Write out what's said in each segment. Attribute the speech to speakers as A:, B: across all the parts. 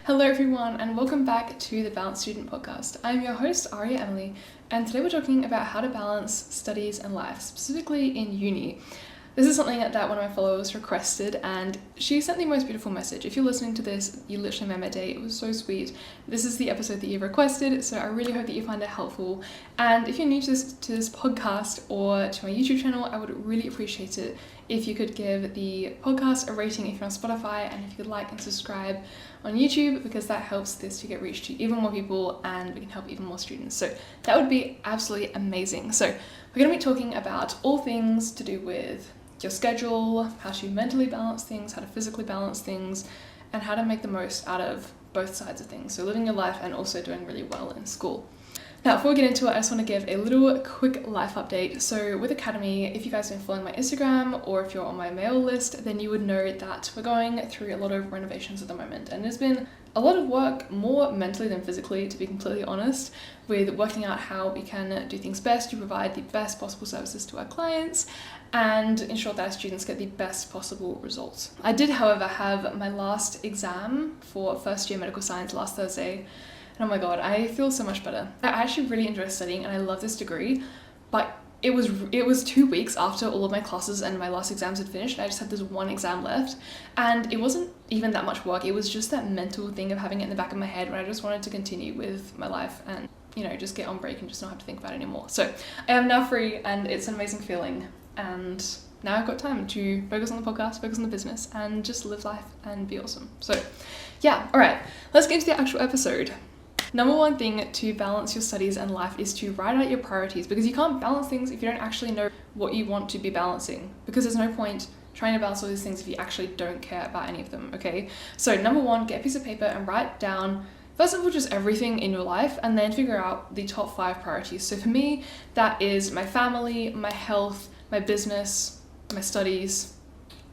A: Hello everyone and welcome back to the Balanced Student Podcast. I'm your host Aria Emily and today we're talking about how to balance studies and life, specifically in uni. This is something that one of my followers requested and she sent the most beautiful message. If you're listening to this, you literally made my day. It was so sweet. This is the episode that you requested, so I really hope that you find it helpful. And if you're new to this podcast or to my YouTube channel, I would really appreciate it if you could give the podcast a rating if you're on Spotify, and if you could like and subscribe on YouTube, because that helps this to get reached to even more people and we can help even more students. So that would be absolutely amazing. So we're going to be talking about all things to do with your schedule, how to mentally balance things, how to physically balance things, and how to make the most out of both sides of things. So living your life and also doing really well in school. Now, before we get into it, I just want to give a little quick life update. So with Academy, if you guys have been following my Instagram or if you're on my mail list, then you would know that we're going through a lot of renovations at the moment. And there's been a lot of work, more mentally than physically, to be completely honest, with working out how we can do things best to provide the best possible services to our clients and ensure that our students get the best possible results. I did, however, have my last exam for first year medical science last Thursday. And oh my god, I feel so much better. I actually really enjoy studying and I love this degree, but it was 2 weeks after all of my classes and my last exams had finished. I just had this one exam left and it wasn't even that much work. It was just that mental thing of having it in the back of my head when I just wanted to continue with my life and, you know, just get on break and just not have to think about it anymore. So I am now free and it's an amazing feeling, and now I've got time to focus on the podcast, focus on the business, and just live life and be awesome. So yeah, all right, let's get into the actual episode. Number one thing to balance your studies and life is to write out your priorities, because you can't balance things if you don't actually know what you want to be balancing, because there's no point trying to balance all these things if you actually don't care about any of them, okay? So number one, get a piece of paper and write down, first of all, just everything in your life, and then figure out the top 5 priorities. So for me, that is my family, my health, my business, my studies,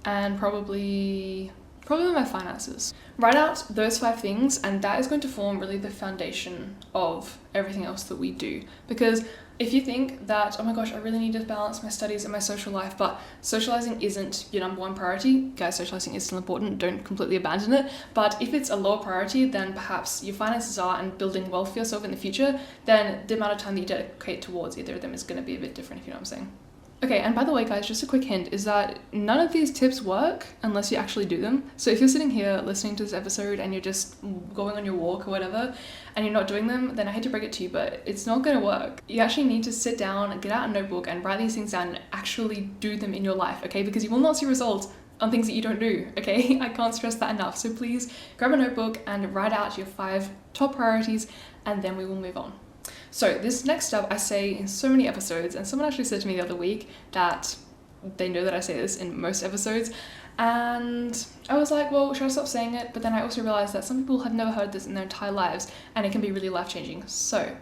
A: and probably my finances. Write out those 5 things and that is going to form really the foundation of everything else that we do. Because if you think that, oh my gosh, I really need to balance my studies and my social life, but socializing isn't your number one priority, guys, socializing is still important, don't completely abandon it. But if it's a lower priority than perhaps your finances are and building wealth for yourself in the future, then the amount of time that you dedicate towards either of them is going to be a bit different, if you know what I'm saying. Okay, and by the way, guys, just a quick hint is that none of these tips work unless you actually do them. So if you're sitting here listening to this episode and you're just going on your walk or whatever, and you're not doing them, then I hate to break it to you, but it's not going to work. You actually need to sit down, get out a notebook and write these things down and actually do them in your life, okay? Because you will not see results on things that you don't do, okay? I can't stress that enough. So please grab a notebook and write out your 5 top priorities, and then we will move on. So this next step I say in so many episodes, and someone actually said to me the other week that they know that I say this in most episodes, and I was like, well, should I stop saying it? But then I also realized that some people have never heard this in their entire lives and it can be really life-changing. So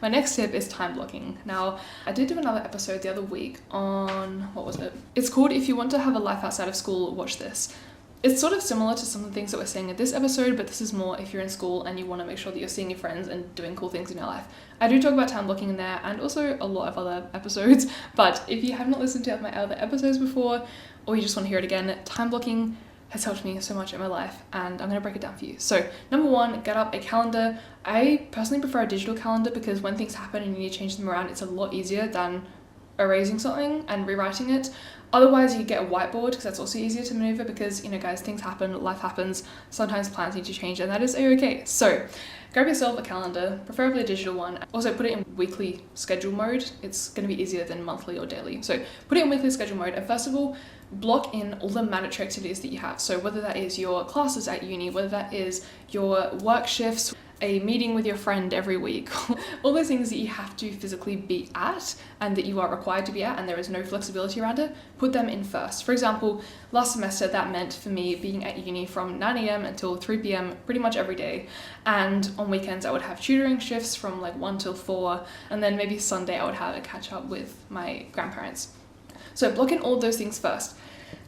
A: my next tip is time blocking. Now, I did do another episode the other week on, what was it? It's called If You Want to Have a Life Outside of School, Watch This. It's sort of similar to some of the things that we're saying in this episode, but this is more if you're in school and you want to make sure that you're seeing your friends and doing cool things in your life. I do talk about time blocking in there and also a lot of other episodes, but if you have not listened to my other episodes before, or you just want to hear it again, time blocking has helped me so much in my life, and I'm going to break it down for you. So number one, get up a calendar. I personally prefer a digital calendar because when things happen and you need to change them around, it's a lot easier than erasing something and rewriting it. Otherwise, you get a whiteboard because that's also easier to maneuver because, you know, guys, things happen, life happens, sometimes plans need to change, and that is okay. So grab yourself a calendar, preferably a digital one. Also put it in weekly schedule mode. It's going to be easier than monthly or daily. So put it in weekly schedule mode, and first of all, block in all the mandatory activities that you have. So whether that is your classes at uni, whether that is your work shifts, a meeting with your friend every week, all those things that you have to physically be at and that you are required to be at and there is no flexibility around it, put them in first. For example, last semester that meant for me being at uni from 9 a.m. until 3 p.m. pretty much every day, and on weekends I would have tutoring shifts from like 1 till 4, and then maybe Sunday I would have a catch up with my grandparents. So block in all those things first.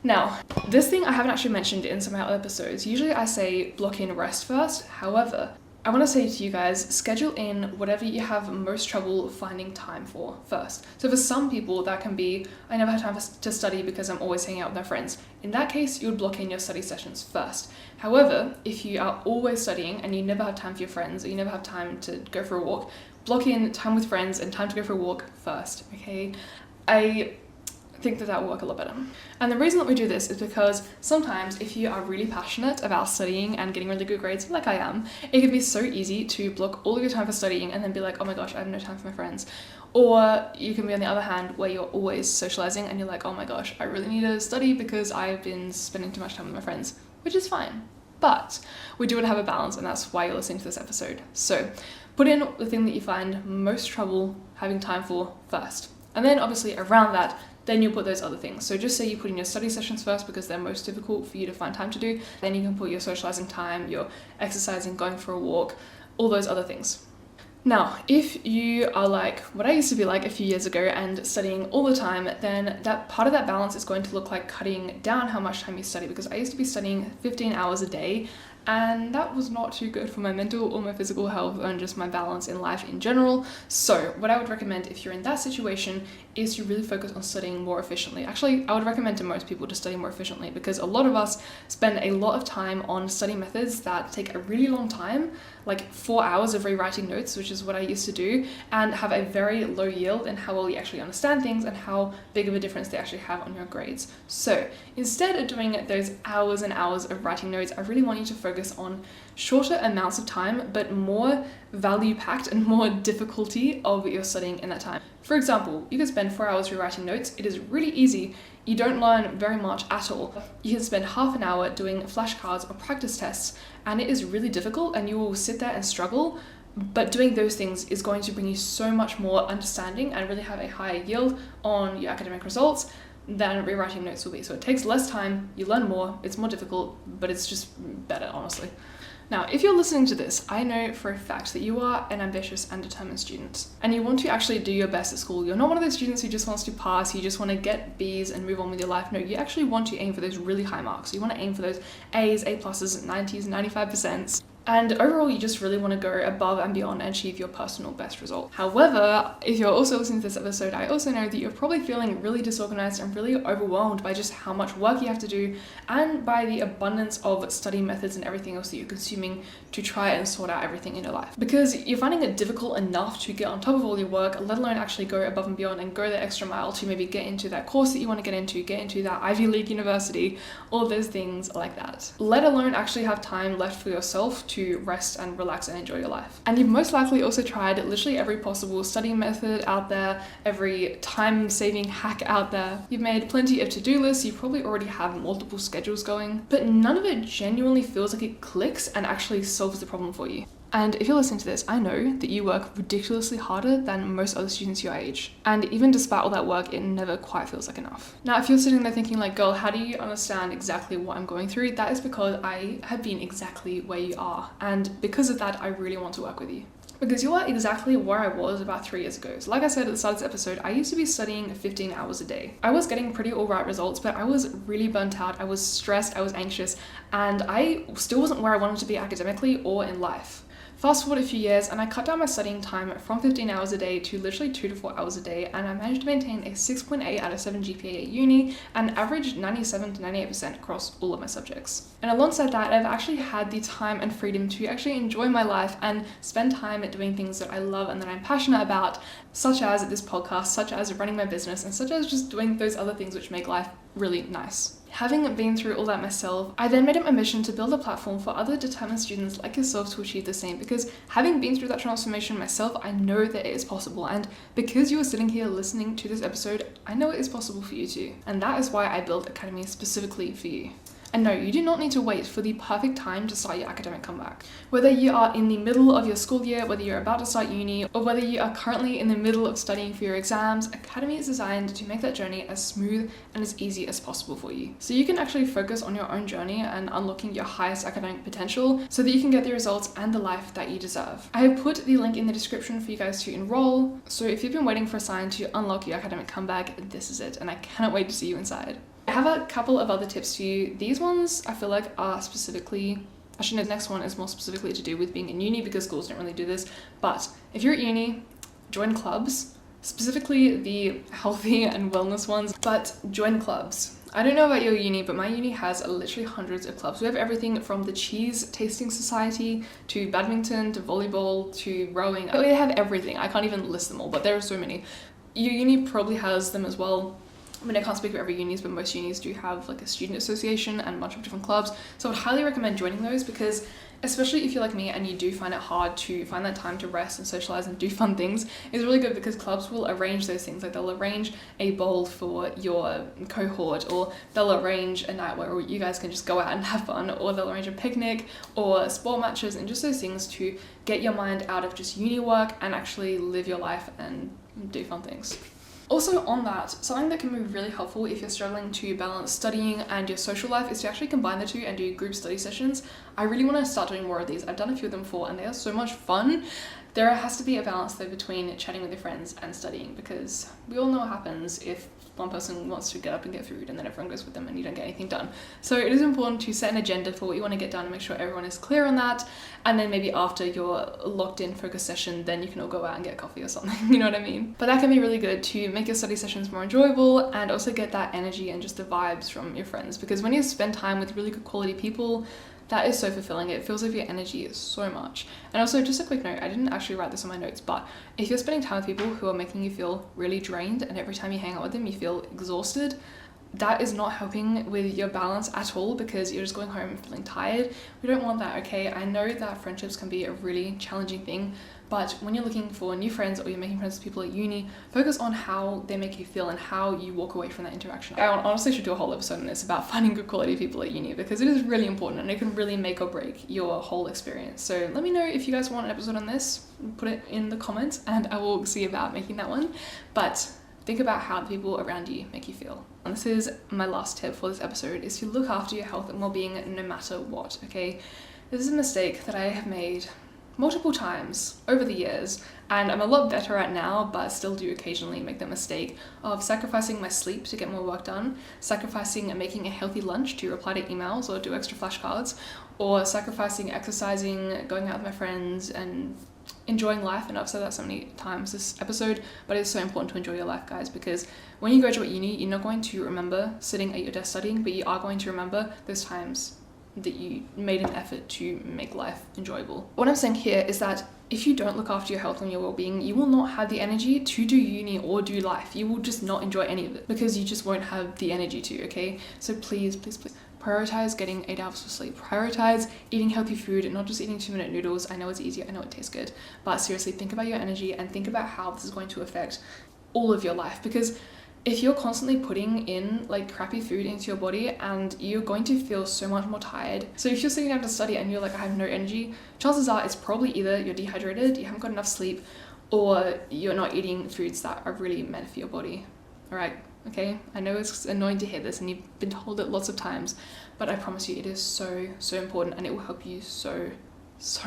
A: Now, this thing I haven't actually mentioned in some of my other episodes. Usually I say block in rest first. However, I want to say to you guys, schedule in whatever you have most trouble finding time for first. So for some people that can be, I never have time to study because I'm always hanging out with my friends. In that case, you would block in your study sessions first. However, if you are always studying and you never have time for your friends, or you never have time to go for a walk, block in time with friends and time to go for a walk first, okay? I think that will work a lot better. And the reason that we do this is because sometimes if you are really passionate about studying and getting really good grades, like I am, it can be so easy to block all of your time for studying and then be like, oh my gosh, I have no time for my friends. Or you can be on the other hand where you're always socializing and you're like, oh my gosh, I really need to study because I've been spending too much time with my friends, which is fine. But we do want to have a balance, and that's why you're listening to this episode. So put in the thing that you find most trouble having time for first. And then obviously around that, then you'll put those other things. So just say you put in your study sessions first because they're most difficult for you to find time to do. Then you can put your socializing time, your exercising, going for a walk, all those other things. Now, if you are like what I used to be like a few years ago and studying all the time, then that part of that balance is going to look like cutting down how much time you study, because I used to be studying 15 hours a day, and that was not too good for my mental or my physical health and just my balance in life in general. So what I would recommend if you're in that situation is to really focus on studying more efficiently. Actually, I would recommend to most people to study more efficiently, because a lot of us spend a lot of time on study methods that take a really long time, like 4 hours of rewriting notes, which is what I used to do, and have a very low yield in how well you actually understand things and how big of a difference they actually have on your grades. So instead of doing those hours and hours of writing notes, I really want you to focus on shorter amounts of time, but more value packed and more difficulty of your studying in that time. For example, you can spend 4 hours rewriting notes. It is really easy. You don't learn very much at all. You can spend half an hour doing flashcards or practice tests, and it is really difficult and you will sit there and struggle. But doing those things is going to bring you so much more understanding and really have a higher yield on your academic results than rewriting notes will be. So it takes less time, you learn more, it's more difficult, but it's just better, honestly. Now, if you're listening to this, I know for a fact that you are an ambitious and determined student, and you want to actually do your best at school. You're not one of those students who just wants to pass, you just want to get B's and move on with your life. No, you actually want to aim for those really high marks. You want to aim for those A's, A+, 90s, 95%. And overall, you just really want to go above and beyond and achieve your personal best result. However, if you're also listening to this episode, I also know that you're probably feeling really disorganized and really overwhelmed by just how much work you have to do and by the abundance of study methods and everything else that you're consuming to try and sort out everything in your life. Because you're finding it difficult enough to get on top of all your work, let alone actually go above and beyond and go the extra mile to maybe get into that course that you want to get into that Ivy League university, all those things like that. Let alone actually have time left for yourself to rest and relax and enjoy your life. And you've most likely also tried literally every possible study method out there, every time-saving hack out there. You've made plenty of to-do lists, you probably already have multiple schedules going, but none of it genuinely feels like it clicks and actually solves the problem for you. And if you're listening to this, I know that you work ridiculously harder than most other students your age. And even despite all that work, it never quite feels like enough. Now, if you're sitting there thinking like, girl, how do you understand exactly what I'm going through? That is because I have been exactly where you are. And because of that, I really want to work with you. Because you are exactly where I was about 3 years ago. So like I said at the start of this episode, I used to be studying 15 hours a day. I was getting pretty alright results, but I was really burnt out. I was stressed, I was anxious, and I still wasn't where I wanted to be academically or in life. Fast forward a few years and I cut down my studying time from 15 hours a day to literally 2 to 4 hours a day, and I managed to maintain a 6.8 out of 7 GPA at uni and averaged 97 to 98% across all of my subjects. And alongside that, I've actually had the time and freedom to actually enjoy my life and spend time at doing things that I love and that I'm passionate about, such as this podcast, such as running my business, and such as just doing those other things which make life really nice. Having been through all that myself, I then made it my mission to build a platform for other determined students like yourself to achieve the same, because having been through that transformation myself, I know that it is possible. And because you are sitting here listening to this episode, I know it is possible for you too. And that is why I built Academy specifically for you. And no, you do not need to wait for the perfect time to start your academic comeback. Whether you are in the middle of your school year, whether you're about to start uni, or whether you are currently in the middle of studying for your exams, Academy is designed to make that journey as smooth and as easy as possible for you. So you can actually focus on your own journey and unlocking your highest academic potential so that you can get the results and the life that you deserve. I have put the link in the description for you guys to enroll. So if you've been waiting for a sign to unlock your academic comeback, this is it, and I cannot wait to see you inside. I have a couple of other tips for you. These ones I feel like are specifically Actually, no, the next one is more specifically to do with being in uni because schools don't really do this. But if you're at uni, join clubs, specifically the healthy and wellness ones, but join clubs. I don't know about your uni, but my uni has literally hundreds of clubs. We have everything from the cheese tasting society to badminton to volleyball to rowing. We have everything. I can't even list them all, but there are so many. Your uni probably has them as well. I mean, I can't speak for every unis, but most unis do have like a student association and a bunch of different clubs. So I would highly recommend joining those because especially if you're like me and you do find it hard to find that time to rest and socialize and do fun things, it's really good because clubs will arrange those things. Like they'll arrange a bowl for your cohort, or they'll arrange a night where you guys can just go out and have fun, or they'll arrange a picnic or sport matches and just those things to get your mind out of just uni work and actually live your life and do fun things. Also on that, something that can be really helpful if you're struggling to balance studying and your social life is to actually combine the two and do group study sessions. I really want to start doing more of these. I've done a few of them before and they are so much fun. There has to be a balance though between chatting with your friends and studying, because we all know what happens if one person wants to get up and get food and then everyone goes with them and you don't get anything done. So it is important to set an agenda for what you want to get done and make sure everyone is clear on that. And then maybe after your locked in focus session, then you can all go out and get coffee or something, you know what I mean? But that can be really good to make your study sessions more enjoyable and also get that energy and just the vibes from your friends, because when you spend time with really good quality people, that is so fulfilling. It fills up your energy so much. And also, just a quick note, I didn't actually write this on my notes, but if you're spending time with people who are making you feel really drained and every time you hang out with them you feel exhausted, that is not helping with your balance at all, because you're just going home and feeling tired. We don't want that, okay? I know that friendships can be a really challenging thing, but when you're looking for new friends or you're making friends with people at uni, focus on how they make you feel and how you walk away from that interaction. I honestly should do a whole episode on this about finding good quality people at uni, because it is really important and it can really make or break your whole experience. So let me know if you guys want an episode on this, put it in the comments and I will see about making that one. But think about how the people around you make you feel. And this is my last tip for this episode, is to look after your health and well-being no matter what, okay? This is a mistake that I have made multiple times over the years, and I'm a lot better at now, but still do occasionally make the mistake of sacrificing my sleep to get more work done, sacrificing making a healthy lunch to reply to emails or do extra flashcards, or sacrificing exercising, going out with my friends, and enjoying life. And I've said that so many times this episode, but it's so important to enjoy your life, guys, because when you graduate uni, you're not going to remember sitting at your desk studying, but you are going to remember those times that you made an effort to make life enjoyable. What I'm saying here is that if you don't look after your health and your well-being, you will not have the energy to do uni or do life. You will just not enjoy any of it because you just won't have the energy to, okay? So please, please, please prioritize getting 8 hours of sleep. Prioritize eating healthy food and not just eating 2-minute noodles. I know it's easier, I know it tastes good, but seriously, think about your energy and think about how this is going to affect all of your life, because if you're constantly putting in like crappy food into your body, and you're going to feel so much more tired. So if you're sitting down to study and you're like, I have no energy, chances are it's probably either you're dehydrated, you haven't got enough sleep, or you're not eating foods that are really meant for your body. All right, okay? I know it's annoying to hear this and you've been told it lots of times, but I promise you it is so, so important, and it will help you so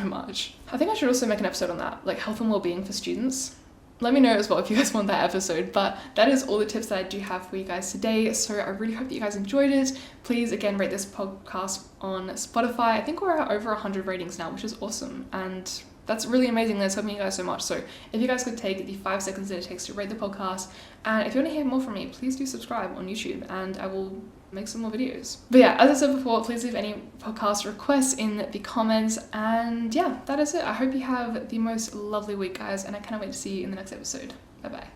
A: much. I think I should also make an episode on that, like health and well-being for students. Let me know as well if you guys want that episode, but that is all the tips that I do have for you guys today. So I really hope that you guys enjoyed it. Please, again, rate this podcast on Spotify. I think we're at over 100 ratings now, which is awesome. And that's really amazing. That's helping you guys so much. So if you guys could take the 5 seconds that it takes to rate the podcast, and if you want to hear more from me, please do subscribe on YouTube and I will make some more videos. But yeah, as I said before, please leave any podcast requests in the comments, and yeah, that is it. I hope you have the most lovely week, guys, and I cannot wait to see you in the next episode. Bye bye.